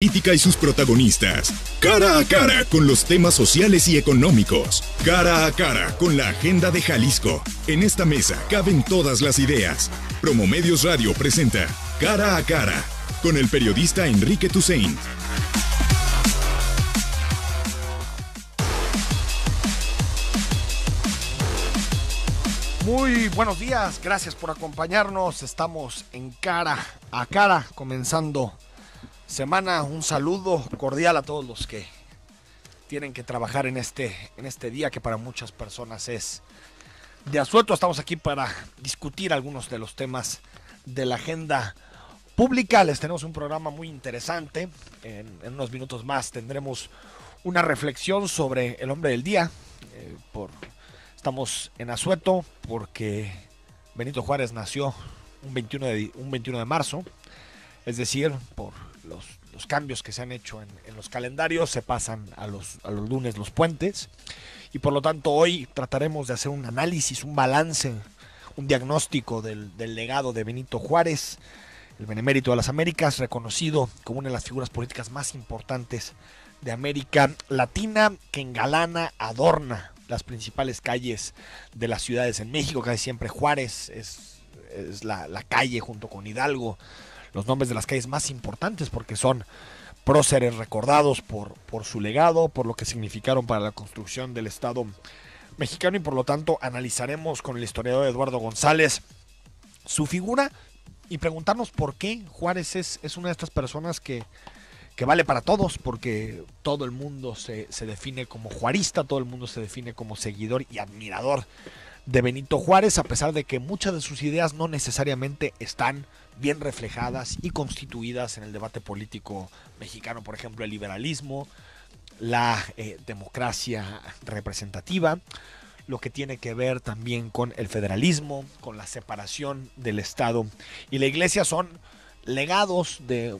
política y sus protagonistas. Cara a cara con los temas sociales y económicos. Cara a cara con la agenda de Jalisco. En esta mesa caben todas las ideas. Promomedios Radio presenta Cara a cara con el periodista Enrique Tusain. Muy buenos días, gracias por acompañarnos. Estamos en Cara a Cara, comenzando semana. Un saludo cordial a todos los que tienen que trabajar en este día que para muchas personas es de asueto. Estamos aquí para discutir algunos de los temas de la agenda pública. Les tenemos un programa muy interesante. En unos minutos más tendremos una reflexión sobre el hombre del día. Estamos en asueto porque Benito Juárez nació un 21 de marzo, es decir, por los cambios que se han hecho en los calendarios, se pasan a los lunes los puentes, y por lo tanto hoy trataremos de hacer un análisis, un balance, un diagnóstico del legado de Benito Juárez, el benemérito de las Américas, reconocido como una de las figuras políticas más importantes de América Latina, que engalana, adorna las principales calles de las ciudades en México. Casi siempre Juárez es la calle junto con Hidalgo, los nombres de las calles más importantes, porque son próceres recordados por su legado, por lo que significaron para la construcción del Estado mexicano, y por lo tanto analizaremos con el historiador Eduardo González su figura y preguntarnos por qué Juárez es una de estas personas que vale para todos, porque todo el mundo se define como juarista, todo el mundo se define como seguidor y admirador de Benito Juárez, a pesar de que muchas de sus ideas no necesariamente están bien reflejadas y constituidas en el debate político mexicano. Por ejemplo, el liberalismo, la democracia representativa, lo que tiene que ver también con el federalismo, con la separación del Estado y la Iglesia, son legados de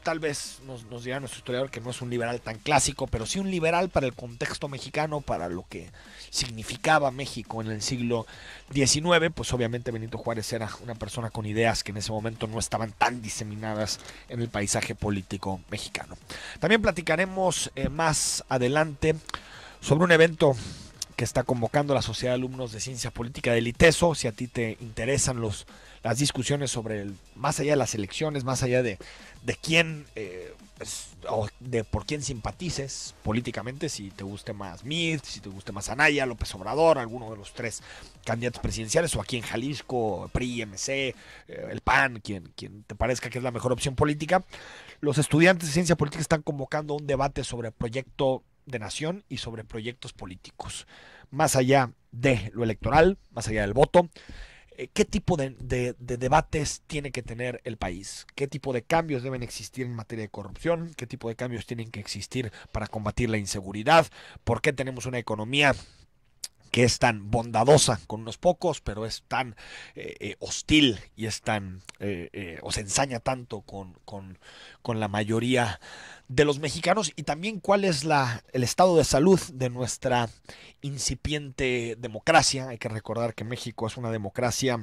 tal vez nos dirá nuestro historiador que no es un liberal tan clásico, pero sí un liberal para el contexto mexicano, para lo que significaba México en el siglo XIX. Pues obviamente Benito Juárez era una persona con ideas que en ese momento no estaban tan diseminadas en el paisaje político mexicano. También platicaremos más adelante sobre un evento que está convocando la Sociedad de Alumnos de Ciencia Política del ITESO. Si a ti te interesan las discusiones sobre más allá de las elecciones, más allá de quién o de por quién simpatices políticamente, si te guste más Mid, si te guste más Anaya, López Obrador, alguno de los tres candidatos presidenciales, o aquí en Jalisco, PRI, MC, el PAN, quien te parezca que es la mejor opción política, los estudiantes de Ciencia Política están convocando un debate sobre proyecto de nación y sobre proyectos políticos, más allá de lo electoral, más allá del voto. ¿Qué tipo de debates tiene que tener el país? ¿Qué tipo de cambios deben existir en materia de corrupción? ¿Qué tipo de cambios tienen que existir para combatir la inseguridad? ¿Por qué tenemos una economía que es tan bondadosa con unos pocos, pero es tan hostil y es tan o se ensaña tanto con la mayoría de los mexicanos? Y también cuál es el estado de salud de nuestra incipiente democracia. Hay que recordar que México es una democracia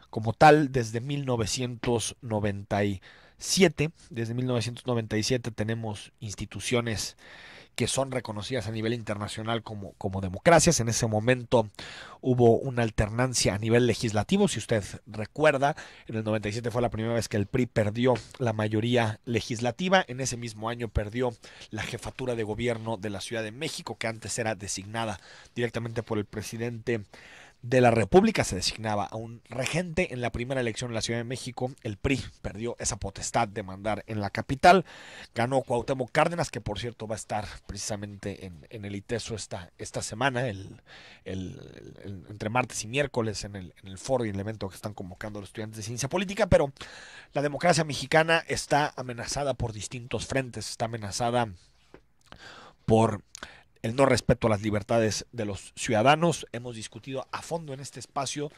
como tal desde 1997. Desde 1997 tenemos instituciones que son reconocidas a nivel internacional como democracias. En ese momento hubo una alternancia a nivel legislativo. Si usted recuerda, en el 97 fue la primera vez que el PRI perdió la mayoría legislativa. En ese mismo año perdió la jefatura de gobierno de la Ciudad de México, que antes era designada directamente por el presidente de la República. Se designaba a un regente. En la primera elección en la Ciudad de México, el PRI perdió esa potestad de mandar en la capital. Ganó Cuauhtémoc Cárdenas, que por cierto va a estar precisamente en el ITESO esta semana, entre martes y miércoles, en el foro y el evento que están convocando los estudiantes de Ciencia Política. Pero la democracia mexicana está amenazada por distintos frentes. Está amenazada por el no respeto a las libertades de los ciudadanos. Hemos discutido a fondo en este espacio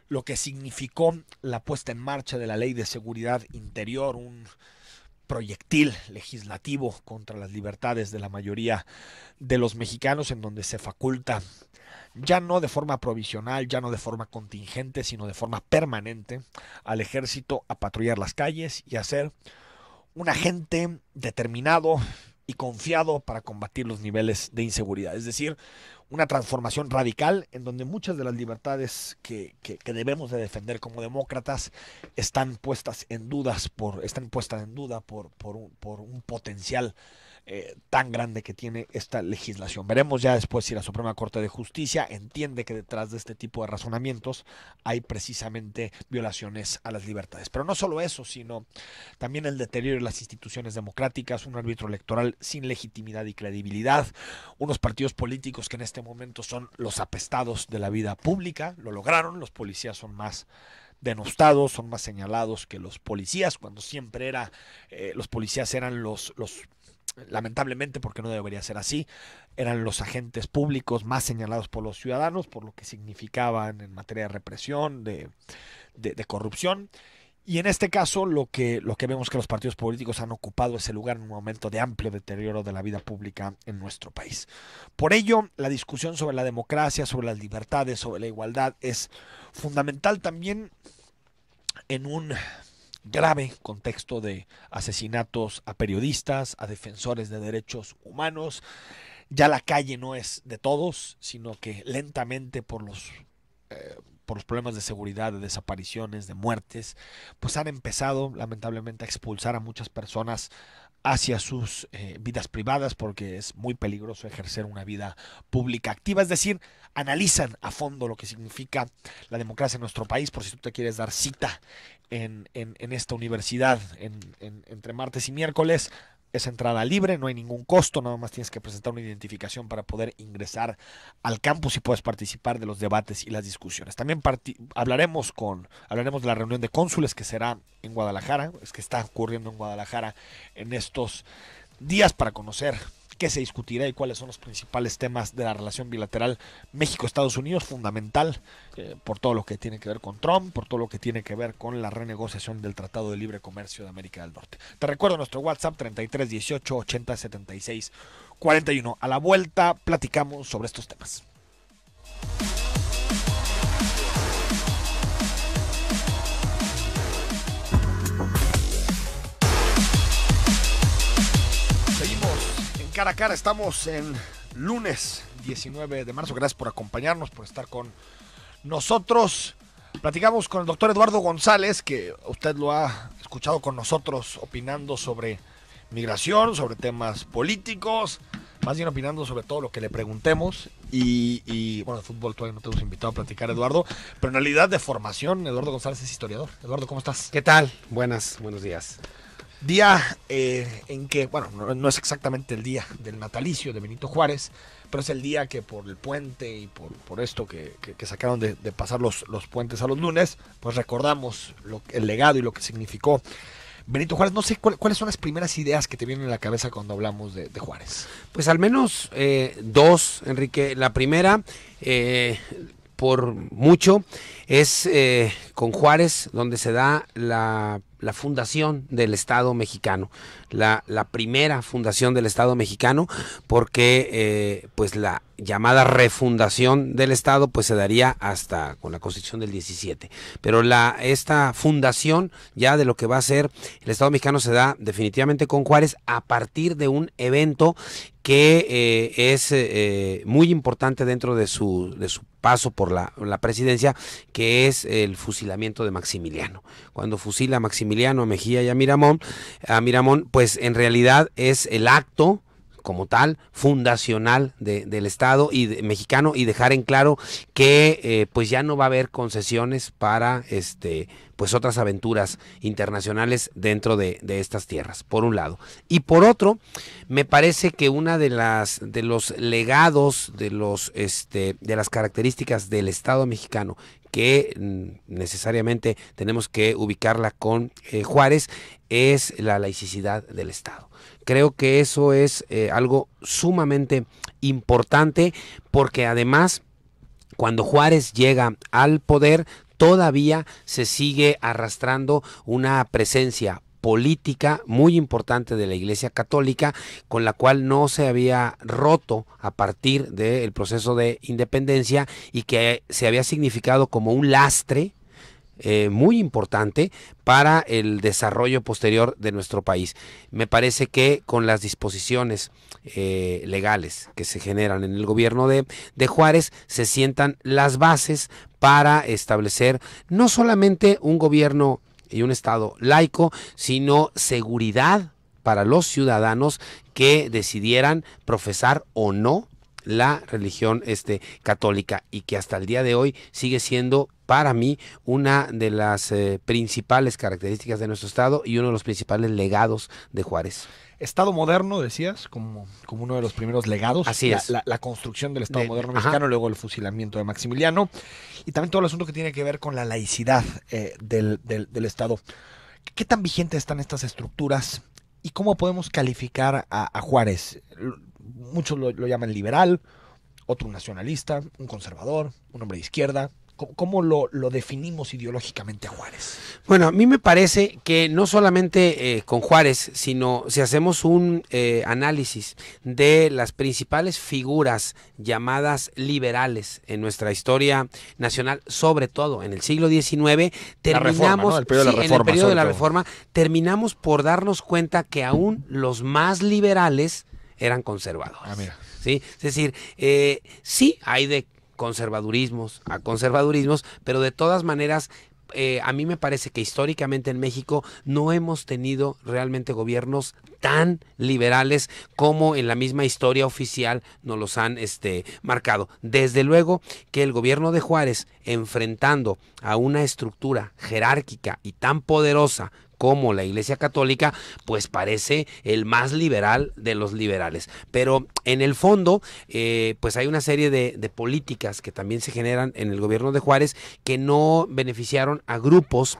lo que significó la puesta en marcha de la Ley de Seguridad Interior, un proyectil legislativo contra las libertades de la mayoría de los mexicanos, en donde se faculta, ya no de forma provisional, ya no de forma contingente, sino de forma permanente, al ejército a patrullar las calles y hacer un agente determinado y confiado para combatir los niveles de inseguridad. Es decir, una transformación radical en donde muchas de las libertades que debemos de defender como demócratas están puestas en duda por un potencial tan grande que tiene esta legislación. Veremos ya después si la Suprema Corte de Justicia entiende que detrás de este tipo de razonamientos hay precisamente violaciones a las libertades. Pero no solo eso, sino también el deterioro de las instituciones democráticas, un árbitro electoral sin legitimidad y credibilidad, unos partidos políticos que en este momento son los apestados de la vida pública, lo lograron, los policías son más denostados, son más señalados que los policías, cuando siempre los policías eran lamentablemente, porque no debería ser así, eran los agentes públicos más señalados por los ciudadanos, por lo que significaban en materia de represión, de corrupción. Y en este caso lo que vemos que los partidos políticos han ocupado ese lugar en un momento de amplio deterioro de la vida pública en nuestro país. Por ello, la discusión sobre la democracia, sobre las libertades, sobre la igualdad es fundamental también en un grave contexto de asesinatos a periodistas, a defensores de derechos humanos. Ya la calle no es de todos, sino que lentamente por los problemas de seguridad, de desapariciones, de muertes, pues han empezado lamentablemente a expulsar a muchas personas hacia sus vidas privadas, porque es muy peligroso ejercer una vida pública activa. Es decir, analizan a fondo lo que significa la democracia en nuestro país. Por si tú te quieres dar cita en esta universidad entre martes y miércoles, es entrada libre, no hay ningún costo, nada más tienes que presentar una identificación para poder ingresar al campus y puedes participar de los debates y las discusiones. También hablaremos de la reunión de cónsules que será en Guadalajara, es que está ocurriendo en Guadalajara en estos días, para conocer qué se discutirá y cuáles son los principales temas de la relación bilateral México-Estados Unidos, fundamental por todo lo que tiene que ver con Trump, por todo lo que tiene que ver con la renegociación del Tratado de Libre Comercio de América del Norte. Te recuerdo nuestro WhatsApp 33 18 80 76 41. A la vuelta platicamos sobre estos temas. Cara a cara, estamos en lunes 19 de marzo. Gracias por acompañarnos, por estar con nosotros. Platicamos con el doctor Eduardo González, que usted lo ha escuchado con nosotros opinando sobre migración, sobre temas políticos, más bien opinando sobre todo lo que le preguntemos. Y bueno, de fútbol todavía no te hemos invitado a platicar, Eduardo, pero en realidad de formación, Eduardo González es historiador. Eduardo, ¿cómo estás? ¿Qué tal? Buenos días. Día en que, bueno, no es exactamente el día del natalicio de Benito Juárez, pero es el día que por el puente y por esto que sacaron de pasar los puentes a los lunes, pues recordamos el legado y lo que significó Benito Juárez. No sé cuáles son las primeras ideas que te vienen a la cabeza cuando hablamos de Juárez. Pues al menos dos, Enrique. La primera, por mucho, es con Juárez, donde se da la fundación del Estado mexicano, la primera fundación del Estado mexicano, porque pues la llamada refundación del Estado pues se daría hasta con la Constitución del 17, pero esta fundación ya de lo que va a ser el Estado mexicano se da definitivamente con Juárez, a partir de un evento que es muy importante dentro de su paso por la presidencia, que es el fusilamiento de Maximiliano. Cuando fusila a Maximiliano, a Mejía y a Miramón, pues en realidad es el acto como tal, fundacional del Estado mexicano, y dejar en claro que pues ya no va a haber concesiones para pues otras aventuras internacionales dentro de estas tierras, por un lado. Y por otro, me parece que una de los legados, de las características del Estado mexicano, que necesariamente tenemos que ubicarla con Juárez, es la laicidad del Estado. Creo que eso es algo sumamente importante, porque además, cuando Juárez llega al poder, todavía se sigue arrastrando una presencia política muy importante de la Iglesia Católica, con la cual no se había roto a partir del proceso de independencia, y que se había significado como un lastre muy importante para el desarrollo posterior de nuestro país. Me parece que con las disposiciones legales que se generan en el gobierno de Juárez se sientan las bases para establecer no solamente un gobierno y un estado laico, sino seguridad para los ciudadanos que decidieran profesar o no la religión católica, y que hasta el día de hoy sigue siendo para mí una de las principales características de nuestro estado y uno de los principales legados de Juárez. Estado moderno, decías, como uno de los primeros legados. Así es. La construcción del Estado moderno mexicano, luego el fusilamiento de Maximiliano, y también todo el asunto que tiene que ver con la laicidad del Estado. ¿Qué tan vigentes están estas estructuras y cómo podemos calificar a Juárez? Muchos lo llaman liberal, otro nacionalista, un conservador, un hombre de izquierda. ¿Cómo lo definimos ideológicamente a Juárez? Bueno, a mí me parece que no solamente con Juárez, sino si hacemos un análisis de las principales figuras llamadas liberales en nuestra historia nacional, sobre todo en el siglo XIX, terminamos, el periodo de la Reforma, terminamos por darnos cuenta que aún los más liberales eran conservadores. Mira. ¿Sí? Es decir, sí hay de conservadurismos a conservadurismos, pero de todas maneras a mí me parece que históricamente en México no hemos tenido realmente gobiernos tan liberales como en la misma historia oficial nos los han marcado. Desde luego que el gobierno de Juárez, enfrentando a una estructura jerárquica y tan poderosa como la Iglesia Católica, pues parece el más liberal de los liberales. Pero en el fondo, pues hay una serie de políticas que también se generan en el gobierno de Juárez que no beneficiaron a grupos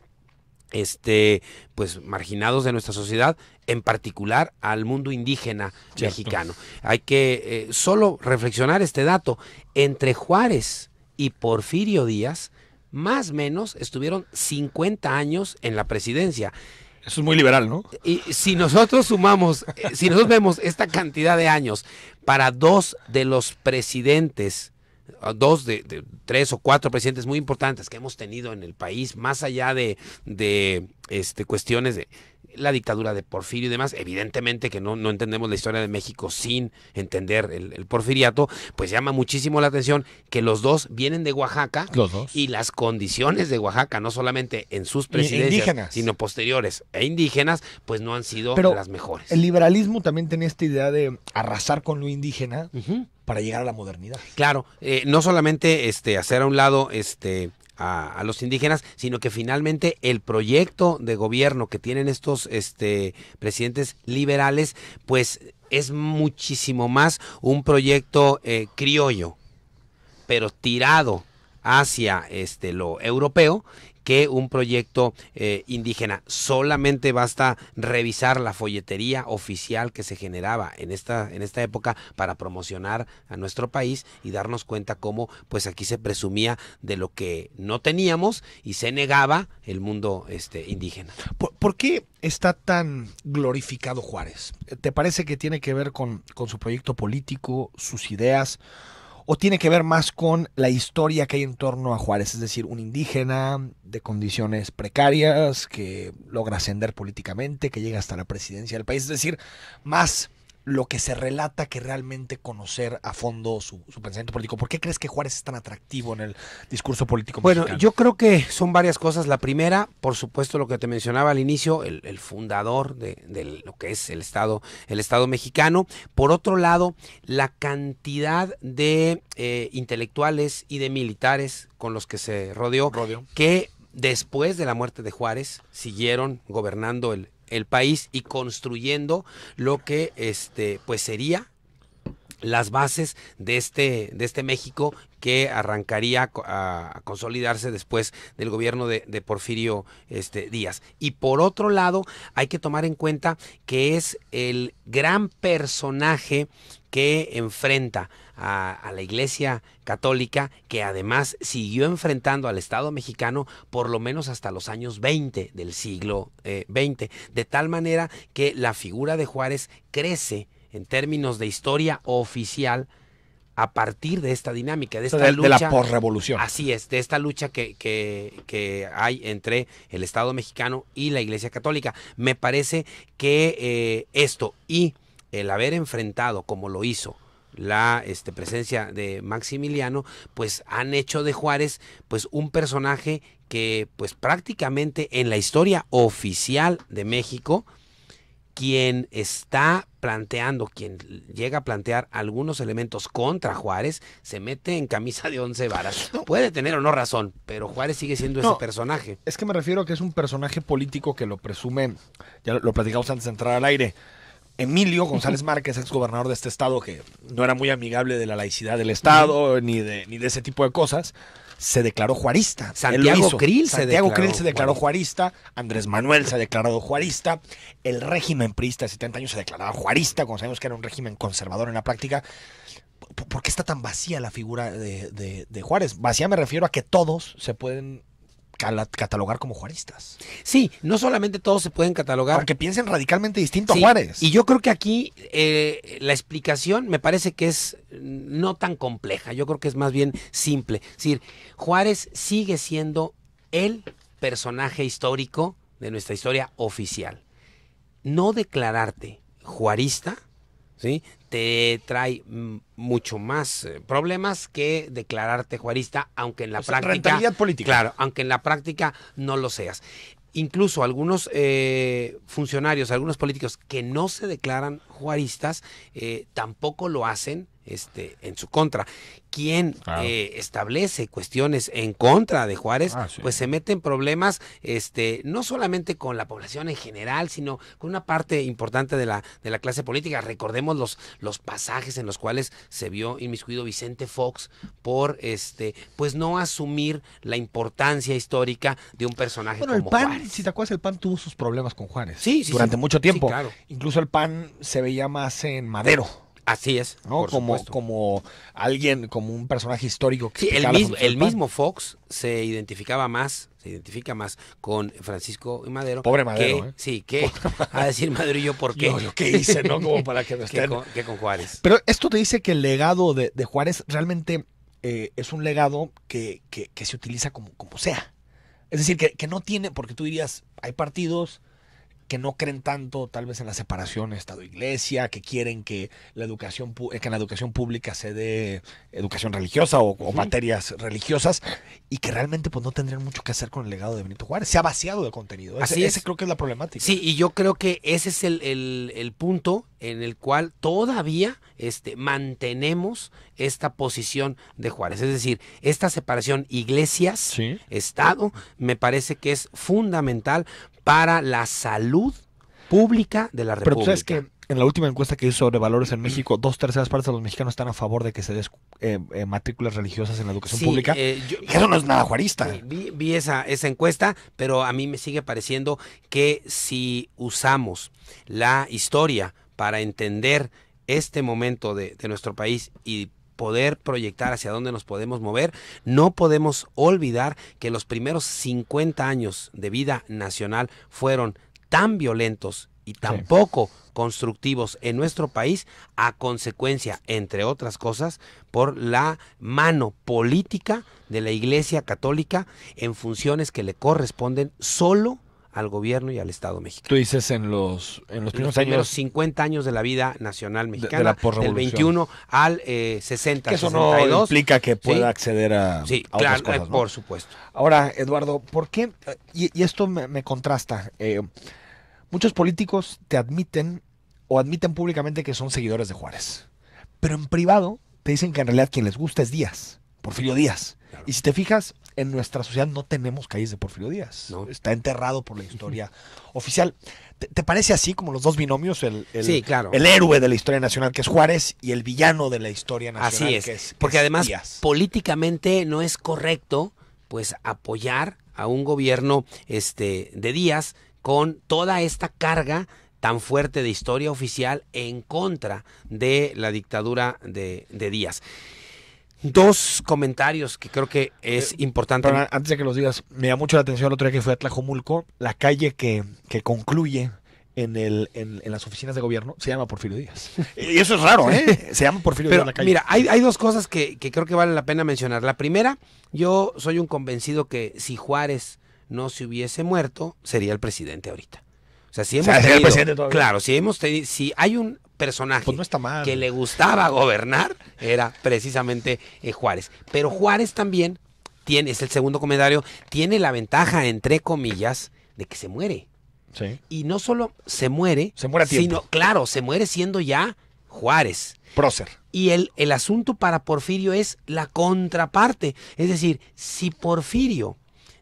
pues marginados de nuestra sociedad, en particular al mundo indígena mexicano. Hay que solo reflexionar este dato. Entre Juárez y Porfirio Díaz, más o menos estuvieron 50 años en la presidencia. Eso es muy liberal, ¿no? Y si nosotros sumamos, si nosotros vemos esta cantidad de años para dos de los presidentes, dos de 3 o 4 presidentes muy importantes que hemos tenido en el país, más allá de cuestiones de la dictadura de Porfirio y demás, evidentemente que no entendemos la historia de México sin entender el porfiriato, pues llama muchísimo la atención que los dos vienen de Oaxaca, los dos, y las condiciones de Oaxaca, no solamente en sus presidencias, sino posteriores e indígenas, pues no han sido las mejores. El liberalismo también tenía esta idea de arrasar con lo indígena para llegar a la modernidad. Claro, no solamente hacer a un lado a los indígenas, sino que finalmente el proyecto de gobierno que tienen estos presidentes liberales, pues es muchísimo más un proyecto criollo, pero tirado hacia lo europeo, que un proyecto indígena. Solamente basta revisar la folletería oficial que se generaba en esta época para promocionar a nuestro país y darnos cuenta cómo pues aquí se presumía de lo que no teníamos y se negaba el mundo indígena. ¿Por qué está tan glorificado Juárez? ¿Te parece que tiene que ver con su proyecto político, sus ideas? ¿O tiene que ver más con la historia que hay en torno a Juárez? Es decir, un indígena de condiciones precarias que logra ascender políticamente, que llega hasta la presidencia del país. Es decir, más lo que se relata que realmente conocer a fondo su pensamiento político. ¿Por qué crees que Juárez es tan atractivo en el discurso político mexicano? Bueno, yo creo que son varias cosas. La primera, por supuesto, lo que te mencionaba al inicio, el fundador de lo que es el Estado mexicano. Por otro lado, la cantidad de intelectuales y de militares con los que se rodeó, que después de la muerte de Juárez siguieron gobernando el país y construyendo lo que pues sería las bases de este México que arrancaría a consolidarse después del gobierno de Porfirio Díaz. Y por otro lado, hay que tomar en cuenta que es el gran personaje que enfrenta a la Iglesia Católica, que además siguió enfrentando al Estado mexicano por lo menos hasta los años 20 del siglo XX, de tal manera que la figura de Juárez crece en términos de historia oficial a partir de esta dinámica, de esta de lucha. la posrevolución. Así es, de esta lucha que hay entre el Estado mexicano y la Iglesia Católica. Me parece que esto y el haber enfrentado, como lo hizo, la presencia de Maximiliano, pues han hecho de Juárez pues un personaje que pues prácticamente en la historia oficial de México, quien está planteando, quien llega a plantear algunos elementos contra Juárez, se mete en camisa de 11 varas. Puede tener o no razón, pero Juárez sigue siendo ese personaje. Es que me refiero a que es un personaje político que lo presume, ya lo platicamos antes de entrar al aire, Emilio González Márquez, ex gobernador de este estado, que no era muy amigable de la laicidad del estado, ni de ese tipo de cosas, se declaró juarista. Santiago Krill se declaró juarista, Andrés Manuel se ha declarado juarista, el régimen priista de 70 años se declaraba juarista, cuando sabemos que era un régimen conservador en la práctica. ¿Por qué está tan vacía la figura de Juárez? Vacía me refiero a que todos se pueden catalogar como juaristas. Sí, no solamente todos se pueden catalogar. Aunque piensen radicalmente distinto a Juárez. Y yo creo que aquí la explicación me parece que es no tan compleja, yo creo que es más bien simple. Es decir, Juárez sigue siendo el personaje histórico de nuestra historia oficial. No declararte juarista, ¿sí?, te trae mucho más problemas que declararte juarista, aunque en la práctica, rentabilidad política. Claro, aunque en la práctica no lo seas. Incluso algunos funcionarios, algunos políticos que no se declaran juaristas, tampoco lo hacen en su contra. Quien establece cuestiones en contra de Juárez, pues se mete en problemas, no solamente con la población en general, sino con una parte importante de la clase política. Recordemos los pasajes en los cuales se vio inmiscuido Vicente Fox por pues no asumir la importancia histórica de un personaje como el PAN, Juárez. Si te acuerdas, el PAN tuvo sus problemas con Juárez. Sí, durante mucho tiempo. Sí, claro. Incluso el PAN se veía más en Madero. Así es, ¿no? por supuesto. Como alguien, como un personaje histórico. Que sí, el mismo Fox se identifica más con Francisco y Madero. Pobre Madero. Sí, que a decir Madero y yo por qué. Yo qué hice, ¿no? Como para que no estén. que con Juárez. Pero esto te dice que el legado de Juárez realmente es un legado que se utiliza como sea. Es decir, que no tiene, porque tú dirías, hay partidos que no creen tanto tal vez en la separación Estado-Iglesia, que quieren que en la educación pública se dé educación religiosa o materias religiosas, y que realmente pues no tendrían mucho que hacer con el legado de Benito Juárez. Se ha vaciado de contenido. Ese creo que es la problemática. Sí, y yo creo que ese es el punto en el cual todavía mantenemos esta posición de Juárez. Es decir, esta separación iglesias-Estado me parece que es fundamental para la salud pública de la República. Pero tú sabes que en la última encuesta que hizo sobre valores en México, 2/3 partes de los mexicanos están a favor de que se den matrículas religiosas en la educación pública. Eso no es nada juarista. Vi esa encuesta, pero a mí me sigue pareciendo que si usamos la historia para entender este momento de nuestro país y poder proyectar hacia dónde nos podemos mover, no podemos olvidar que los primeros 50 años de vida nacional fueron tan violentos y tan poco constructivos en nuestro país, a consecuencia, entre otras cosas, por la mano política de la Iglesia Católica en funciones que le corresponden solo al gobierno y al Estado mexicano. Tú dices en los primeros años, 50 años de la vida nacional mexicana, de la del 21 al 60, que eso 62. No implica que pueda acceder a otras cosas, ¿no? Por supuesto. Ahora, Eduardo, ¿por qué? Y esto me contrasta. Muchos políticos te admiten públicamente que son seguidores de Juárez, pero en privado te dicen que en realidad quien les gusta es Díaz, Porfirio Díaz. Claro. Y si te fijas, en nuestra sociedad no tenemos calles de Porfirio Díaz. No. Está enterrado por la historia oficial. ¿Te parece así como los dos binomios? Sí, claro. El héroe de la historia nacional, que es Juárez, y el villano de la historia nacional, así que es porque además Díaz. Políticamente no es correcto pues apoyar a un gobierno de Díaz con toda esta carga tan fuerte de historia oficial en contra de la dictadura de Díaz. Dos comentarios que creo que es importante. Pero antes de que los digas, me da mucho la atención el otro día que fui a Tlajomulco, la calle que concluye en las oficinas de gobierno se llama Porfirio Díaz. Y eso es raro, ¿eh? Se llama Porfirio Díaz Pero en la calle. mira, hay dos cosas que creo que vale la pena mencionar. La primera, yo soy un convencido que si Juárez no se hubiese muerto, sería el presidente ahorita. O sea, si hemos sería el tenido, presidente todavía. claro, si hay un personaje Pues no está mal. que le gustaba gobernar, era precisamente Juárez. Pero Juárez también tiene, es el segundo comentario, tiene la ventaja, entre comillas, de que se muere. Sí. Y no solo se muere, a tiempo. sino, claro, se muere siendo ya Juárez. Prócer. Y el asunto para Porfirio es la contraparte. Es decir, si Porfirio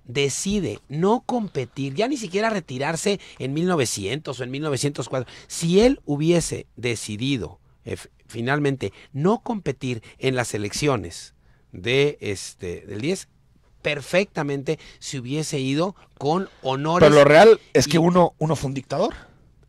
decide no competir, ya ni siquiera retirarse en 1900 o en 1904, si él hubiese decidido finalmente no competir en las elecciones del 10, perfectamente se hubiese ido con honores. Pero lo real es que uno fue un dictador.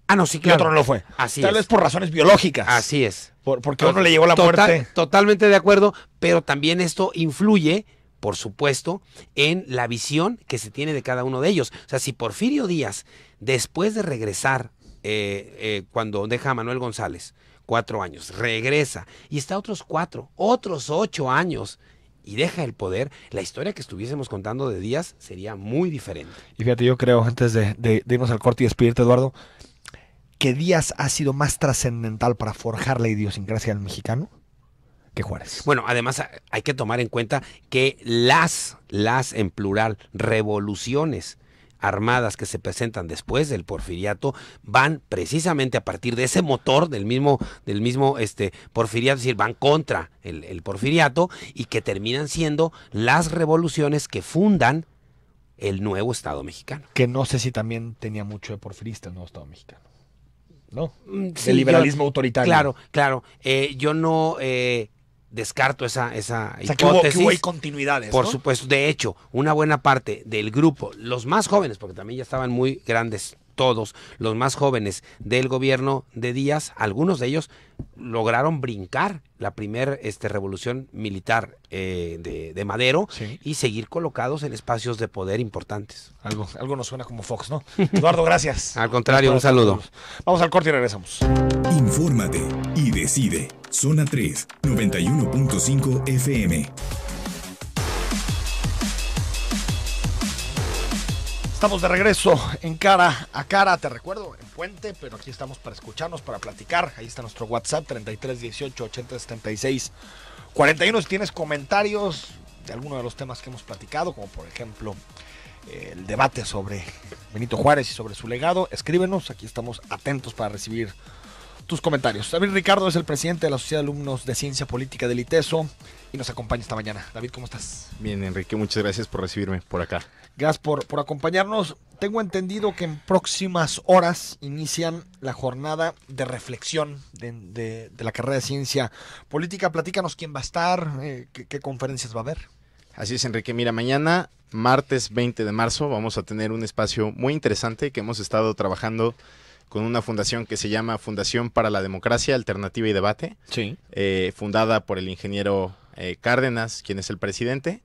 Ah, no, sí, Y claro. otro no lo fue. Así Tal es. vez por razones biológicas. Así es. Porque a uno le llegó la muerte. Totalmente de acuerdo, pero también esto influye, por supuesto, en la visión que se tiene de cada uno de ellos. O sea, si Porfirio Díaz, después de regresar, cuando deja a Manuel González, 4 años, regresa y está otros 8 años y deja el poder, la historia que estuviésemos contando de Díaz sería muy diferente. Y fíjate, yo creo, antes de irnos al corte y despedirte, Eduardo, que Díaz ha sido más trascendental para forjar la idiosincrasia del mexicano que Juárez. Bueno, además hay que tomar en cuenta que las en plural, revoluciones armadas que se presentan después del porfiriato van precisamente a partir de ese motor del mismo porfiriato, es decir, van contra el porfiriato y que terminan siendo las revoluciones que fundan el nuevo Estado mexicano. Que no sé si también tenía mucho de porfirista el nuevo Estado mexicano. ¿No? Sí, el liberalismo autoritario. Claro. Yo no descarto esa O sea, hipótesis. que hubo continuidades, Por ¿no? supuesto. De hecho, una buena parte del grupo, los más jóvenes, porque también ya estaban muy grandes todos, los más jóvenes del gobierno de Díaz, algunos de ellos lograron brincar la primera revolución militar de Madero, Sí. y seguir colocados en espacios de poder importantes. Algo nos suena como Fox, ¿no? Eduardo, gracias. Al contrario, un saludo. Vamos al corte y regresamos. Infórmate y decide. Zona 3, 91.5 FM. Estamos de regreso en Cara a Cara, te recuerdo, en Puente, pero aquí estamos para escucharnos, para platicar. Ahí está nuestro WhatsApp, 33 18 80 76 41. Si tienes comentarios de alguno de los temas que hemos platicado, como por ejemplo el debate sobre Benito Juárez y sobre su legado, escríbenos, aquí estamos atentos para recibir tus comentarios. David Ricardo es el presidente de la Sociedad de Alumnos de Ciencia Política del ITESO y nos acompaña esta mañana. David, ¿cómo estás? Bien, Enrique, muchas gracias por recibirme por acá. Gracias por acompañarnos. Tengo entendido que en próximas horas inician la jornada de reflexión de la carrera de Ciencia Política. Platícanos quién va a estar, qué conferencias va a haber. Así es, Enrique. Mira, mañana, martes 20 de marzo, vamos a tener un espacio muy interesante que hemos estado trabajando con una fundación que se llama Fundación para la Democracia, Alternativa y Debate, Sí. Fundada por el ingeniero Cárdenas, quien es el presidente.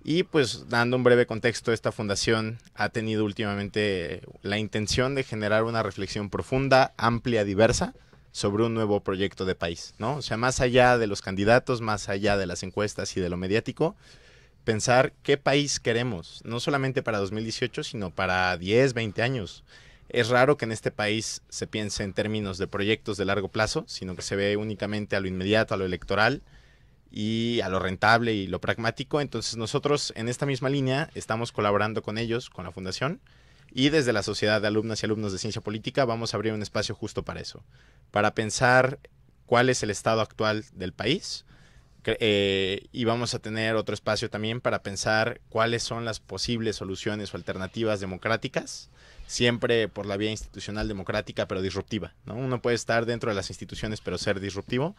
Y pues dando un breve contexto, esta fundación ha tenido últimamente la intención de generar una reflexión profunda, amplia, diversa sobre un nuevo proyecto de país, ¿no? O sea, más allá de los candidatos, más allá de las encuestas y de lo mediático, pensar qué país queremos, no solamente para 2018, sino para 10, 20 años. Es raro que en este país se piense en términos de proyectos de largo plazo, sino que se ve únicamente a lo inmediato, a lo electoral y a lo rentable y lo pragmático. Entonces nosotros en esta misma línea estamos colaborando con ellos, con la fundación, y desde la Sociedad de Alumnas y Alumnos de Ciencia Política vamos a abrir un espacio justo para eso, para pensar cuál es el estado actual del país, y vamos a tener otro espacio también para pensar cuáles son las posibles soluciones o alternativas democráticas, siempre por la vía institucional democrática, pero disruptiva, ¿no? Uno puede estar dentro de las instituciones, pero ser disruptivo.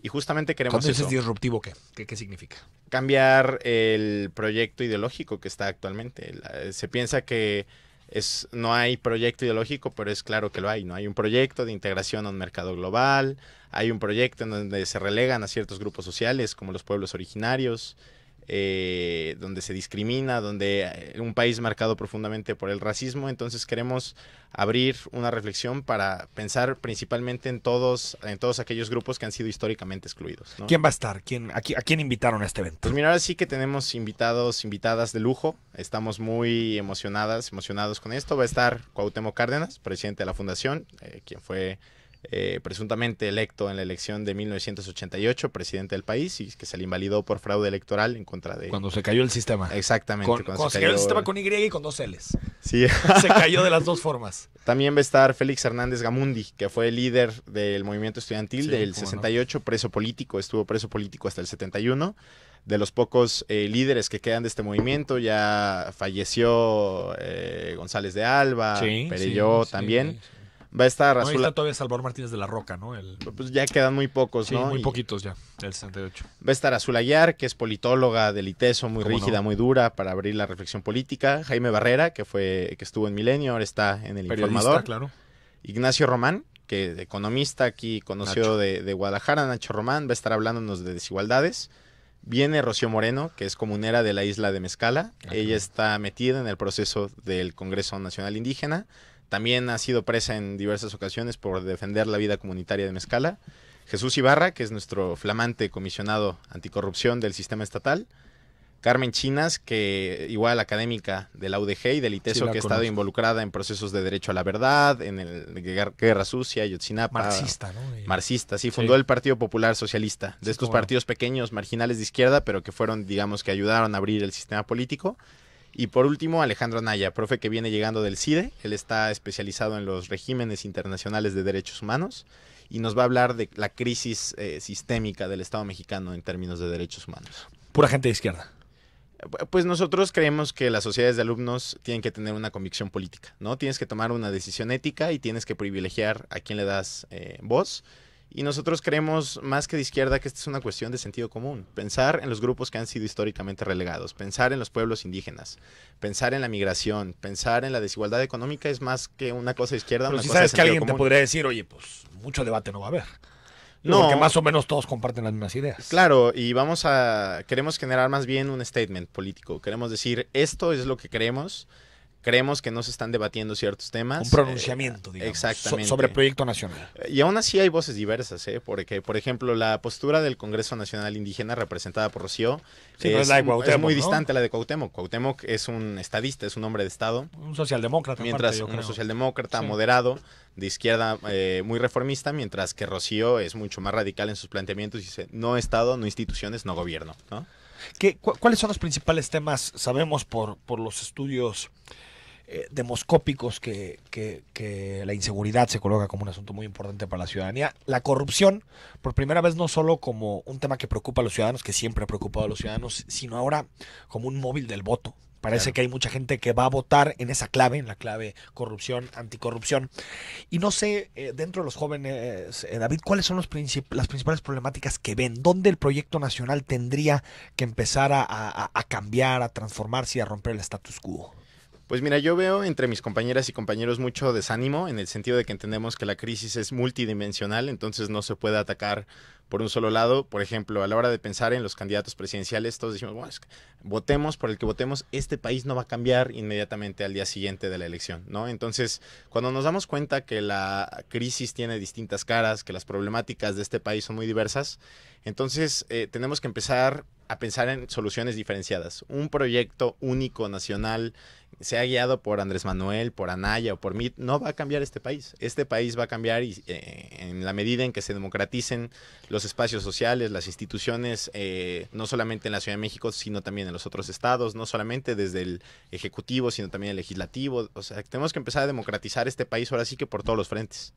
Y justamente queremos Cuando eso. dices disruptivo, ¿qué significa? Cambiar el proyecto ideológico que está actualmente. Se piensa que no hay proyecto ideológico, pero es claro que lo hay, ¿no? Hay un proyecto de integración a un mercado global, hay un proyecto en donde se relegan a ciertos grupos sociales, como los pueblos originarios, donde se discrimina, donde un país marcado profundamente por el racismo. Entonces queremos abrir una reflexión para pensar principalmente en todos aquellos grupos que han sido históricamente excluidos, ¿no? ¿Quién va a estar? ¿A quién invitaron a este evento? Pues mira, ahora sí que tenemos invitadas de lujo. Estamos muy emocionados con esto. Va a estar Cuauhtémoc Cárdenas, presidente de la Fundación, quien fue presuntamente electo en la elección de 1988, presidente del país, y que se le invalidó por fraude electoral en contra de... Cuando se cayó el sistema. Exactamente. Cuando se cayó el sistema con Y y con 2 L's. Sí. Se cayó de las dos formas. También va a estar Félix Hernández Gamundi, que fue el líder del movimiento estudiantil del 68, preso político, estuvo preso político hasta el 71. De los pocos líderes que quedan de este movimiento, ya falleció González de Alba, Perelló también. Sí. Va a estar No, Azul... está todavía Salvador Martínez de la Roca, ¿no? Pues ya quedan muy pocos, sí, ¿no? muy poquitos ya, del 68. Va a estar Azul Aguiar, que es politóloga del ITESO, muy rígida, muy dura para abrir la reflexión política. Jaime Barrera, que estuvo en Milenio, ahora está en El Informador. Claro. Ignacio Román, que es economista aquí conocido de Guadalajara. Nacho Román va a estar hablándonos de desigualdades. Viene Rocío Moreno, que es comunera de la isla de Mezcala. Ella está metida en el proceso del Congreso Nacional Indígena. También ha sido presa en diversas ocasiones por defender la vida comunitaria de Mezcala. Jesús Ibarra, que es nuestro flamante comisionado anticorrupción del sistema estatal. Carmen Chinas, que igual académica de la UDG y del ITESO, que ha estado involucrada en procesos de derecho a la verdad, en el Guerra Sucia, Ayotzinapa. Marxista, ¿no? Marxista, sí, fundó el Partido Popular Socialista, de estos partidos pequeños, marginales de izquierda, pero que fueron, digamos, que ayudaron a abrir el sistema político. Y por último, Alejandro Anaya, profe que viene llegando del CIDE. Él está especializado en los regímenes internacionales de derechos humanos y nos va a hablar de la crisis sistémica del Estado mexicano en términos de derechos humanos. Pura gente de izquierda. Pues nosotros creemos que las sociedades de alumnos tienen que tener una convicción política, ¿no? Tienes que tomar una decisión ética y tienes que privilegiar a quien le das voz. Y nosotros creemos, más que de izquierda, que esta es una cuestión de sentido común. Pensar en los grupos que han sido históricamente relegados, pensar en los pueblos indígenas, pensar en la migración, pensar en la desigualdad económica es más que una cosa de izquierda, Pero una si cosa sabes de que alguien sentido te común. podría decir, oye, pues mucho debate no va a haber. No. Porque más o menos todos comparten las mismas ideas. Claro, y queremos generar más bien un statement político. Queremos decir, esto es lo que creemos que no se están debatiendo ciertos temas. Un pronunciamiento, digamos, exactamente. sobre el proyecto nacional. Y aún así hay voces diversas, porque, por ejemplo, la postura del Congreso Nacional Indígena, representada por Rocío, es muy distante a la de Cuauhtémoc. Cuauhtémoc es un estadista, es un hombre de Estado. Un socialdemócrata. Mientras un socialdemócrata moderado, de izquierda, muy reformista, mientras que Rocío es mucho más radical en sus planteamientos y dice, no Estado, no instituciones, no gobierno, ¿no? ¿Cuáles son los principales temas? Sabemos por los estudios demoscópicos que la inseguridad se coloca como un asunto muy importante para la ciudadanía. La corrupción, por primera vez, no solo como un tema que preocupa a los ciudadanos, que siempre ha preocupado a los ciudadanos, sino ahora como un móvil del voto. Parece que hay mucha gente que va a votar en esa clave, en la clave corrupción, anticorrupción. Y no sé, dentro de los jóvenes, David, ¿cuáles son las principales problemáticas que ven? ¿Dónde el proyecto nacional tendría que empezar a cambiar, a transformarse y a romper el status quo? Pues mira, yo veo entre mis compañeras y compañeros mucho desánimo en el sentido de que entendemos que la crisis es multidimensional, entonces no se puede atacar por un solo lado. Por ejemplo, a la hora de pensar en los candidatos presidenciales, todos decimos, bueno, votemos por el que votemos, este país no va a cambiar inmediatamente al día siguiente de la elección, ¿no? Entonces, cuando nos damos cuenta que la crisis tiene distintas caras, que las problemáticas de este país son muy diversas, entonces tenemos que empezar a pensar en soluciones diferenciadas. Un proyecto único nacional, sea guiado por Andrés Manuel, por Anaya o por Mitt, no va a cambiar este país. Este país va a cambiar en la medida en que se democraticen los espacios sociales, las instituciones, no solamente en la Ciudad de México, sino también en los otros estados, no solamente desde el Ejecutivo, sino también el Legislativo. O sea, tenemos que empezar a democratizar este país ahora sí que por todos los frentes.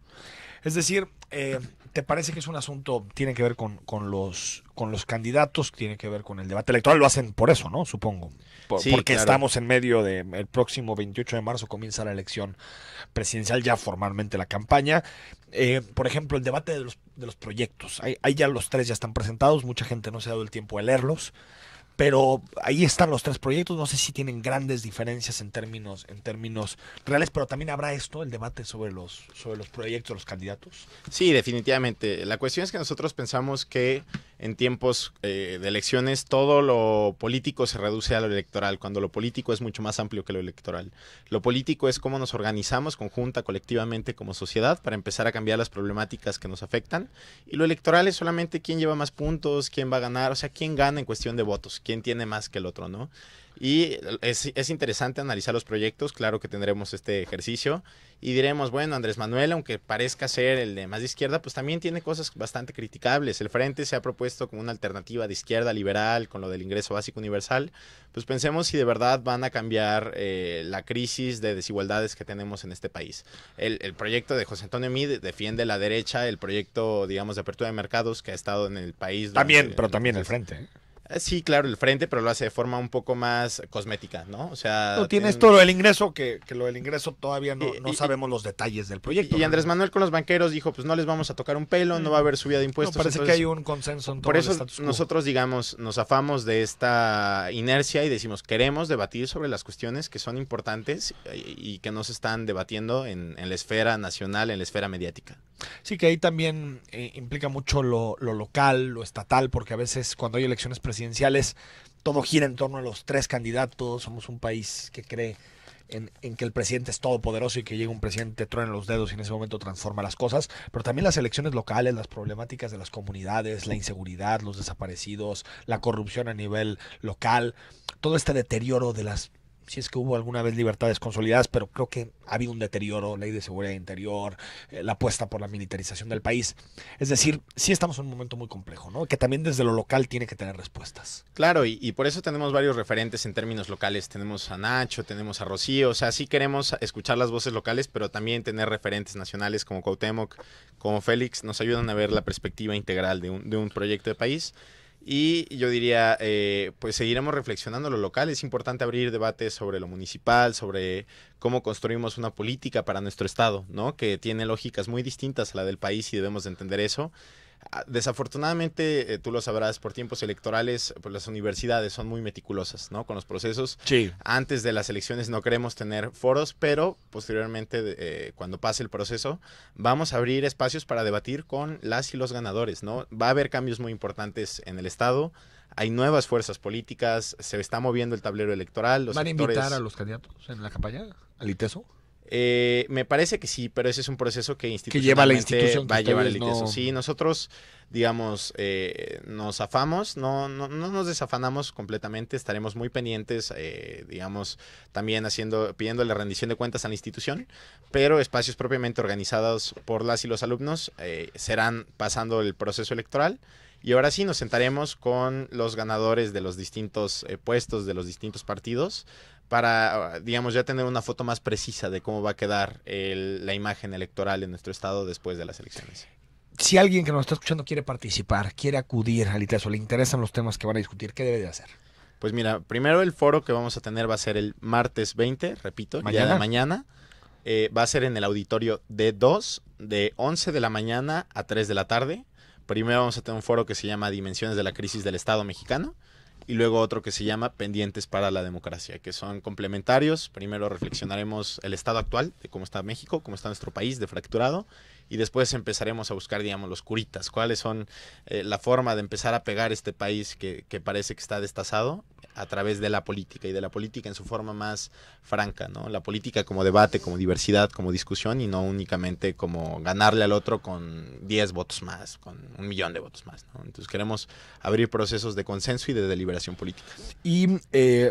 Es decir, ¿te parece que es un asunto, tiene que ver con los candidatos, tiene que ver con el debate electoral? Lo hacen por eso, ¿no? Supongo. Sí, porque claro. Estamos en medio el próximo 28 de marzo comienza la elección presidencial, ya formalmente la campaña. Por ejemplo, el debate de los proyectos. Ahí ya los 3 ya están presentados, mucha gente no se ha dado el tiempo de leerlos. Pero ahí están los 3 proyectos, no sé si tienen grandes diferencias en términos reales, pero también habrá el debate sobre los proyectos de los candidatos. Sí, definitivamente. La cuestión es que nosotros pensamos que en tiempos de elecciones todo lo político se reduce a lo electoral, cuando lo político es mucho más amplio que lo electoral. Lo político es cómo nos organizamos conjunta, colectivamente como sociedad para empezar a cambiar las problemáticas que nos afectan, y lo electoral es solamente quién lleva más puntos, quién va a ganar, o sea, quién gana en cuestión de votos, quién tiene más que el otro, ¿no? Y es interesante analizar los proyectos, claro que tendremos este ejercicio y diremos, bueno, Andrés Manuel, aunque parezca ser el de más de izquierda, pues también tiene cosas bastante criticables. El Frente se ha propuesto como una alternativa de izquierda liberal con lo del ingreso básico universal. Pues pensemos si de verdad van a cambiar la crisis de desigualdades que tenemos en este país. El proyecto de José Antonio Meade defiende la derecha, el proyecto, digamos, de apertura de mercados que ha estado en el país. También, pero también el Frente, ¿eh? Sí, claro, el Frente, pero lo hace de forma un poco más cosmética, ¿no? O sea... No, tiene esto lo del ingreso, que lo del ingreso todavía no sabemos los detalles del proyecto. Y Andrés Manuel con los banqueros dijo, pues no les vamos a tocar un pelo, no va a haber subida de impuestos. No, parece entonces, que hay un consenso en todo por eso el status quo. Nosotros, digamos, nos afamos de esta inercia y decimos, queremos debatir sobre las cuestiones que son importantes y que no se están debatiendo en la esfera nacional, en la esfera mediática. Sí, que ahí también implica mucho lo local, lo estatal, porque a veces cuando hay elecciones presidenciales todo gira en torno a los tres candidatos. Somos un país que cree en que el presidente es todopoderoso y que llega un presidente, truena los dedos y en ese momento transforma las cosas, pero también las elecciones locales, las problemáticas de las comunidades, la inseguridad, los desaparecidos, la corrupción a nivel local, todo este deterioro de las... Si es que hubo alguna vez libertades consolidadas, pero creo que ha habido un deterioro, ley de seguridad interior, la apuesta por la militarización del país. Es decir, sí estamos en un momento muy complejo, ¿no? Que también desde lo local tiene que tener respuestas. Claro, y por eso tenemos varios referentes en términos locales. Tenemos a Nacho, tenemos a Rocío, o sea, sí queremos escuchar las voces locales, pero también tener referentes nacionales como Cuauhtémoc, como Félix, nos ayudan a ver la perspectiva integral de un proyecto de país. Y yo diría, pues seguiremos reflexionando lo local. Es importante abrir debates sobre lo municipal, sobre cómo construimos una política para nuestro estado, ¿no? Que tiene lógicas muy distintas a la del país y debemos de entender eso. Desafortunadamente, tú lo sabrás, por tiempos electorales, pues las universidades son muy meticulosas, ¿no? Con los procesos. Sí. Antes de las elecciones no queremos tener foros, pero posteriormente, cuando pase el proceso, vamos a abrir espacios para debatir con las y los ganadores, ¿no? Va a haber cambios muy importantes en el estado. Hay nuevas fuerzas políticas, se está moviendo el tablero electoral. ¿Van a invitar a los candidatos en la campaña al ITESO? Me parece que sí, pero ese es un proceso que lleva la institución va a llevar el ITESO. No... Sí, nosotros, digamos, nos afamos, no nos desafanamos completamente, estaremos muy pendientes, digamos, también pidiéndole rendición de cuentas a la institución, pero espacios propiamente organizados por las y los alumnos serán pasando el proceso electoral. Y ahora sí nos sentaremos con los ganadores de los distintos puestos, de los distintos partidos, para, digamos, ya tener una foto más precisa de cómo va a quedar la imagen electoral en nuestro estado después de las elecciones. Si alguien que nos está escuchando quiere participar, quiere acudir al ITESO, le interesan los temas que van a discutir, ¿qué debe de hacer? Pues mira, primero el foro que vamos a tener va a ser el martes 20, repito, día de mañana. Va a ser en el auditorio D2, de 11 de la mañana a 3 de la tarde. Primero vamos a tener un foro que se llama Dimensiones de la Crisis del Estado Mexicano y luego otro que se llama Pendientes para la Democracia, que son complementarios. Primero reflexionaremos el estado actual, de cómo está México, cómo está nuestro país de fracturado, y después empezaremos a buscar, digamos, los curitas, cuáles son la forma de empezar a pegar este país que parece que está destazado a través de la política, y de la política en su forma más franca, ¿no? La política como debate, como diversidad, como discusión, y no únicamente como ganarle al otro con 10 votos más, con 1 millón de votos más, ¿no? Entonces queremos abrir procesos de consenso y de deliberación política.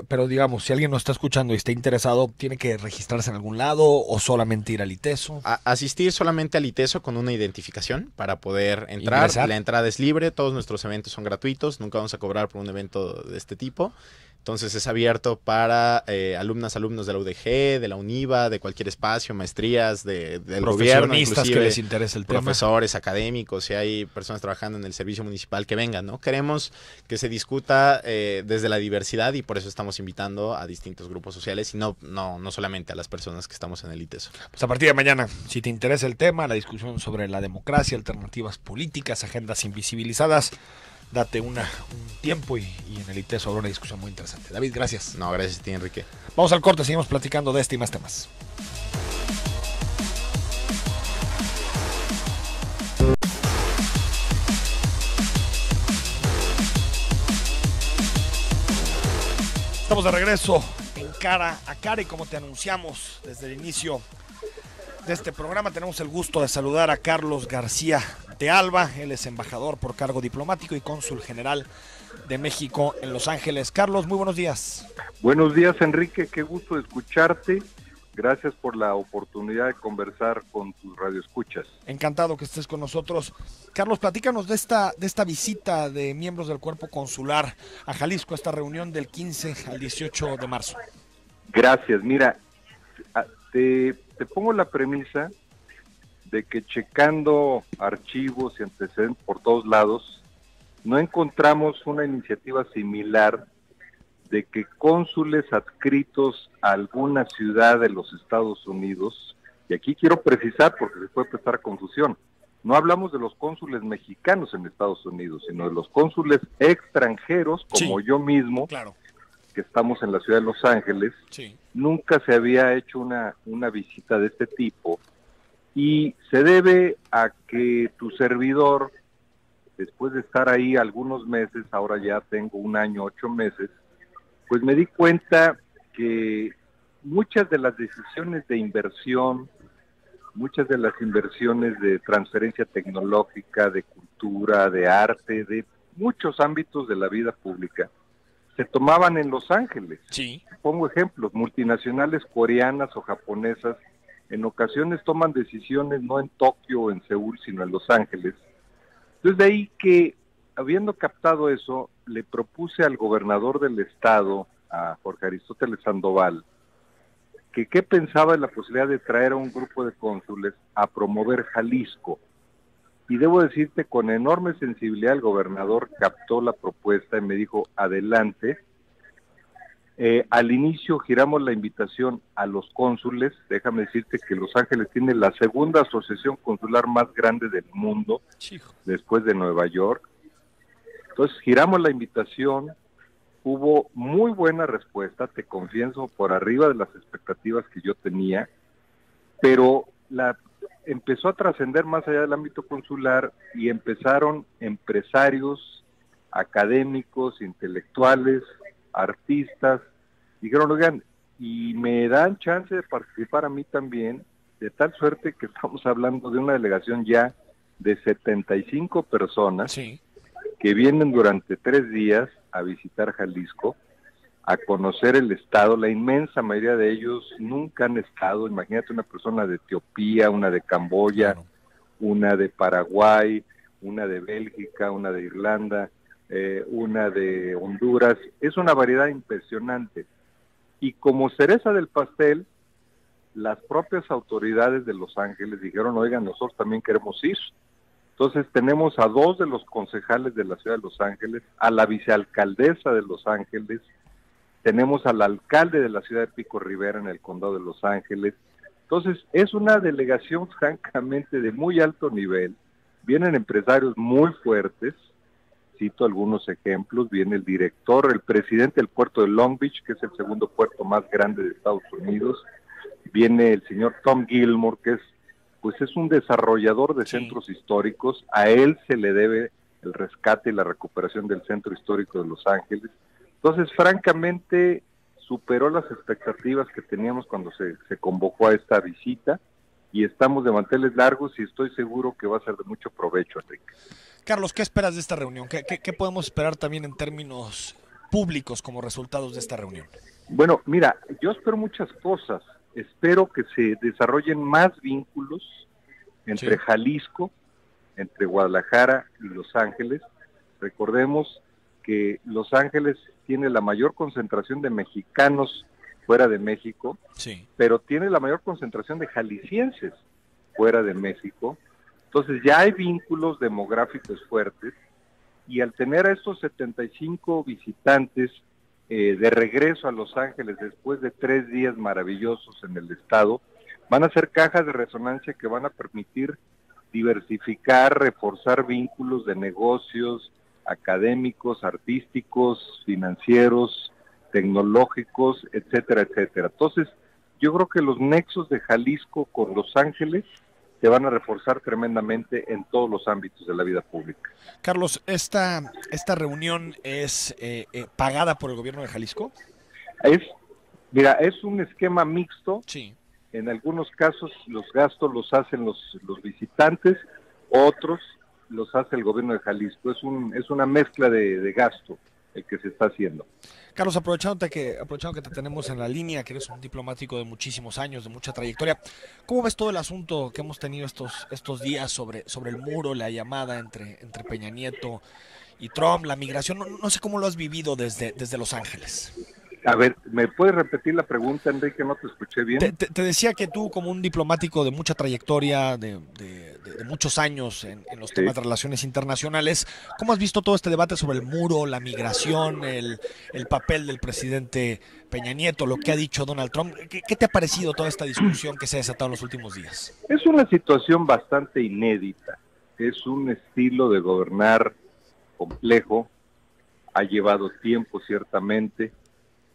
Pero digamos, si alguien nos está escuchando y está interesado, ¿tiene que registrarse en algún lado o solamente ir al ITESO? Asistir solamente al ITESO con una identificación para poder entrar. ¿Ingresar? La entrada es libre, todos nuestros eventos son gratuitos, nunca vamos a cobrar por un evento de este tipo. Entonces es abierto para alumnos de la UDG, de la UNIVA, de cualquier espacio, maestrías, del gobierno, inclusive, que les interese el tema. Profesores, académicos, si hay personas trabajando en el servicio municipal, que vengan, ¿no? Queremos que se discuta desde la diversidad, y por eso estamos invitando a distintos grupos sociales y no solamente a las personas que estamos en el ITESO. Pues a partir de mañana, si te interesa el tema, la discusión sobre la democracia, alternativas políticas, agendas invisibilizadas, date un tiempo y en el ITESO habrá una discusión muy interesante. David, gracias. No, gracias a ti, Enrique. Vamos al corte, seguimos platicando de este y más temas. Estamos de regreso en Cara a Cara y como te anunciamos desde el inicio de este programa, tenemos el gusto de saludar a Carlos García de Alba. Él es embajador por cargo diplomático y cónsul general de México en Los Ángeles. Carlos, muy buenos días. Buenos días, Enrique, qué gusto escucharte. Gracias por la oportunidad de conversar con tus radioescuchas. Encantado que estés con nosotros. Carlos, platícanos de esta visita de miembros del cuerpo consular a Jalisco, esta reunión del 15 al 18 de marzo. Gracias. Mira, te pongo la premisa de que checando archivos y antecedentes por todos lados, no encontramos una iniciativa similar de que cónsules adscritos a alguna ciudad de los Estados Unidos, y aquí quiero precisar porque se puede prestar confusión, no hablamos de los cónsules mexicanos en Estados Unidos, sino de los cónsules extranjeros, como Sí, yo mismo, claro. que estamos en la ciudad de Los Ángeles. Sí. Nunca se había hecho una visita de este tipo, y se debe a que tu servidor, después de estar ahí algunos meses, ahora ya tengo 1 año, 8 meses, pues me di cuenta que muchas de las decisiones de inversión, muchas de las inversiones de transferencia tecnológica, de cultura, de arte, de muchos ámbitos de la vida pública, se tomaban en Los Ángeles. Sí. Pongo ejemplos, multinacionales coreanas o japonesas en ocasiones toman decisiones no en Tokio o en Seúl, sino en Los Ángeles. Entonces de ahí que, habiendo captado eso, le propuse al gobernador del estado, a Jorge Aristóteles Sandoval, que qué pensaba en la posibilidad de traer a un grupo de cónsules a promover Jalisco. Y debo decirte, con enorme sensibilidad el gobernador captó la propuesta y me dijo, adelante. Al inicio giramos la invitación a los cónsules. Déjame decirte que Los Ángeles tiene la segunda asociación consular más grande del mundo, Chico. después de Nueva York. Entonces giramos la invitación, hubo muy buena respuesta, te confieso, por arriba de las expectativas que yo tenía, pero empezó a trascender más allá del ámbito consular y empezaron empresarios, académicos, intelectuales, artistas, dijeron, oigan, y me dan chance de participar a mí también, de tal suerte que estamos hablando de una delegación ya de 75 personas, Sí. que vienen durante 3 días a visitar Jalisco, a conocer el estado. La inmensa mayoría de ellos nunca han estado. Imagínate una persona de Etiopía, una de Camboya, Claro. una de Paraguay, una de Bélgica, una de Irlanda, una de Honduras. Es una variedad impresionante. Y como cereza del pastel, las propias autoridades de Los Ángeles dijeron, oigan, nosotros también queremos ir. Entonces tenemos a 2 de los concejales de la ciudad de Los Ángeles, a la vicealcaldesa de Los Ángeles, tenemos al alcalde de la ciudad de Pico Rivera en el condado de Los Ángeles. Entonces es una delegación francamente de muy alto nivel, vienen empresarios muy fuertes, cito algunos ejemplos, viene el director, el presidente del puerto de Long Beach, que es el segundo puerto más grande de Estados Unidos, viene el señor Tom Gilmore, que es un desarrollador de centros históricos, a él se le debe el rescate y la recuperación del centro histórico de Los Ángeles. Entonces, francamente, superó las expectativas que teníamos cuando se convocó a esta visita, y estamos de manteles largos y estoy seguro que va a ser de mucho provecho, Enrique. Carlos, ¿qué esperas de esta reunión? ¿Qué podemos esperar también en términos públicos como resultados de esta reunión? Bueno, mira, yo espero muchas cosas. Espero que se desarrollen más vínculos entre Jalisco, entre Guadalajara y Los Ángeles. Recordemos que Los Ángeles tiene la mayor concentración de mexicanos fuera de México, pero tiene la mayor concentración de jaliscienses fuera de México. Entonces ya hay vínculos demográficos fuertes, y al tener a estos 75 visitantes de regreso a Los Ángeles después de 3 días maravillosos en el estado, van a ser cajas de resonancia que van a permitir diversificar, reforzar vínculos de negocios, académicos, artísticos, financieros, tecnológicos, etcétera, etcétera. Entonces, yo creo que los nexos de Jalisco con Los Ángeles se van a reforzar tremendamente en todos los ámbitos de la vida pública. Carlos, ¿esta reunión es pagada por el gobierno de Jalisco? Es, mira, es un esquema mixto. Sí. En algunos casos los gastos los hacen los visitantes, otros los hace el gobierno de Jalisco. Es una mezcla de gasto el que se está haciendo. Carlos, aprovechando que te tenemos en la línea, que eres un diplomático de muchísimos años, de mucha trayectoria, ¿cómo ves todo el asunto que hemos tenido estos días sobre el muro, la llamada entre Peña Nieto y Trump, la migración? No sé cómo lo has vivido desde Los Ángeles. A ver, ¿me puedes repetir la pregunta, Enrique? No te escuché bien. Te decía que tú, como un diplomático de mucha trayectoria, de muchos años en los temas de relaciones internacionales, ¿cómo has visto todo este debate sobre el muro, la migración, el papel del presidente Peña Nieto, lo que ha dicho Donald Trump? ¿Qué te ha parecido toda esta discusión que se ha desatado en los últimos días? Es una situación bastante inédita. Es un estilo de gobernar complejo, ha llevado tiempo ciertamente.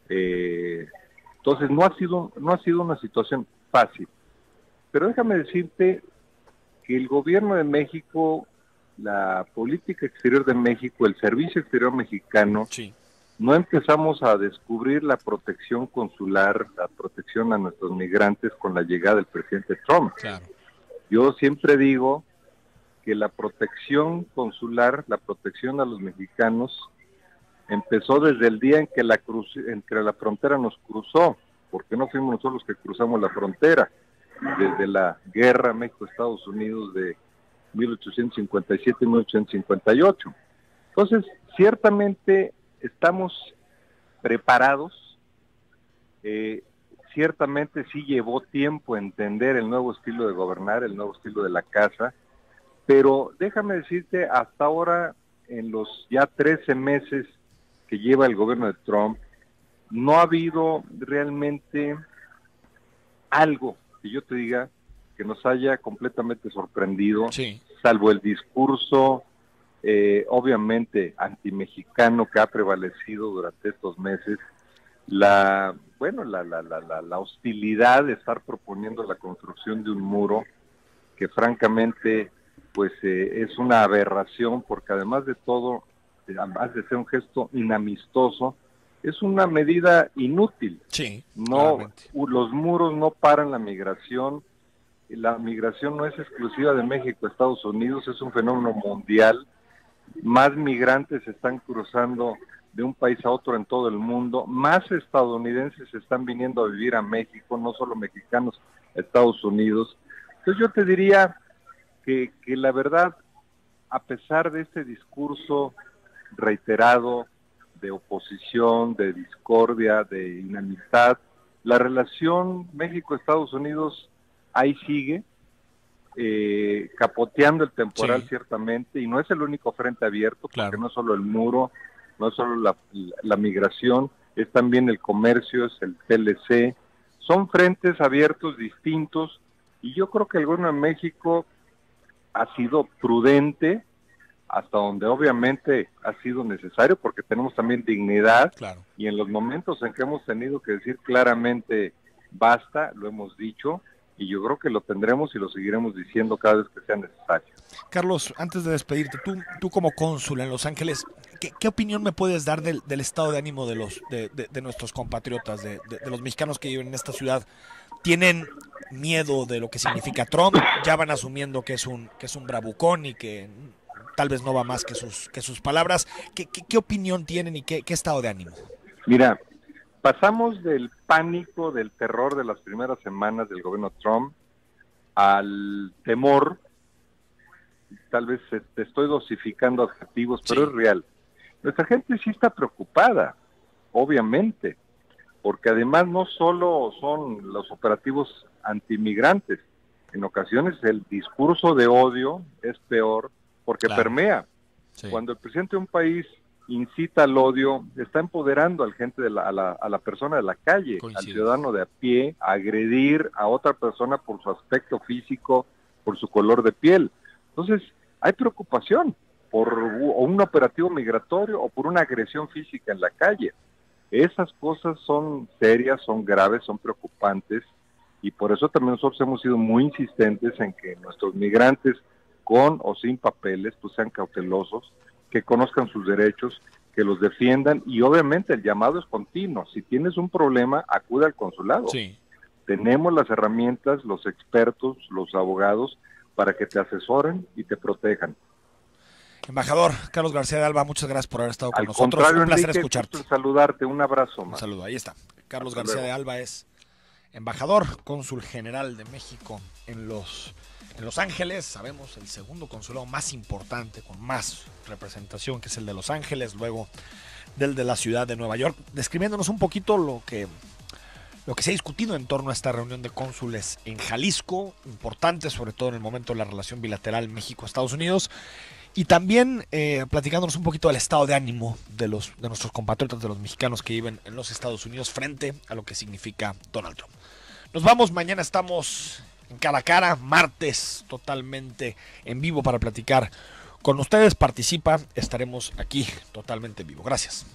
Entonces no ha sido una situación fácil, pero déjame decirte que el gobierno de México, la política exterior de México, el servicio exterior mexicano, sí, no empezamos a descubrir la protección consular, la protección a nuestros migrantes con la llegada del presidente Trump. Claro. Yo siempre digo que la protección consular, la protección a los mexicanos, empezó desde el día en que la frontera nos cruzó, porque no fuimos nosotros los que cruzamos la frontera, desde la guerra México-Estados Unidos de 1857 y 1858. Entonces, ciertamente estamos preparados, ciertamente sí llevó tiempo entender el nuevo estilo de gobernar, el nuevo estilo de la casa, pero déjame decirte, hasta ahora, en los ya 13 meses que lleva el gobierno de Trump, no ha habido realmente algo que yo te diga que nos haya completamente sorprendido, sí, salvo el discurso obviamente antimexicano que ha prevalecido durante estos meses, la hostilidad de estar proponiendo la construcción de un muro que francamente pues es una aberración, porque además de todo, además de ser un gesto inamistoso, es una medida inútil. Sí, no, claramente. Los muros no paran la migración no es exclusiva de México, Estados Unidos, es un fenómeno mundial. Más migrantes están cruzando de un país a otro en todo el mundo, más estadounidenses están viniendo a vivir a México, no solo mexicanos, a Estados Unidos. Entonces yo te diría que la verdad, a pesar de este discurso reiterado de oposición, de discordia, de inamistad, la relación México-Estados Unidos ahí sigue, capoteando el temporal, sí, ciertamente, y no es el único frente abierto, claro, porque no es solo el muro, no es solo la migración, es también el comercio, es el TLC, son frentes abiertos distintos, y yo creo que el gobierno de México ha sido prudente, hasta donde obviamente ha sido necesario, porque tenemos también dignidad, claro, y en los momentos en que hemos tenido que decir claramente basta, lo hemos dicho, y yo creo que lo tendremos y lo seguiremos diciendo cada vez que sea necesario. Carlos, antes de despedirte, tú como cónsul en Los Ángeles, ¿qué opinión me puedes dar del estado de ánimo de nuestros compatriotas, de los mexicanos que viven en esta ciudad? ¿Tienen miedo de lo que significa Trump? ¿Ya van asumiendo que es un bravucón y que tal vez no va más que sus palabras? ¿Qué opinión tienen y qué estado de ánimo? Mira, pasamos del pánico, del terror de las primeras semanas del gobierno Trump al temor. Tal vez te estoy dosificando adjetivos, pero sí, es real. Nuestra gente sí está preocupada, obviamente, porque además no solo son los operativos antimigrantes, en ocasiones el discurso de odio es peor porque claro, permea. Sí. Cuando el presidente de un país incita al odio, está empoderando a la persona de la calle, coincido, al ciudadano de a pie, a agredir a otra persona por su aspecto físico, por su color de piel. Entonces, hay preocupación por un operativo migratorio o por una agresión física en la calle. Esas cosas son serias, son graves, son preocupantes, y por eso también nosotros hemos sido muy insistentes en que nuestros migrantes, con o sin papeles, pues sean cautelosos, que conozcan sus derechos, que los defiendan, y obviamente el llamado es continuo. Si tienes un problema, acude al consulado. Sí. Tenemos las herramientas, los expertos, los abogados, para que te asesoren y te protejan. Embajador Carlos García de Alba, muchas gracias por haber estado con nosotros. Contrario, Un placer Enrique, escucharte. gusto en saludarte, un abrazo más. Un saludo, ahí está. Carlos Hasta García luego. de Alba es embajador, cónsul general de México en Los Ángeles. Sabemos, el segundo consulado más importante, con más representación, que es el de Los Ángeles, luego del de la ciudad de Nueva York, describiéndonos un poquito lo que se ha discutido en torno a esta reunión de cónsules en Jalisco, importante sobre todo en el momento de la relación bilateral México-Estados Unidos, y también platicándonos un poquito del estado de ánimo de nuestros compatriotas, de los mexicanos que viven en los Estados Unidos frente a lo que significa Donald Trump. Nos vamos, mañana estamos en Cara a Cara, martes totalmente en vivo para platicar con ustedes. Participa, estaremos aquí totalmente en vivo. Gracias.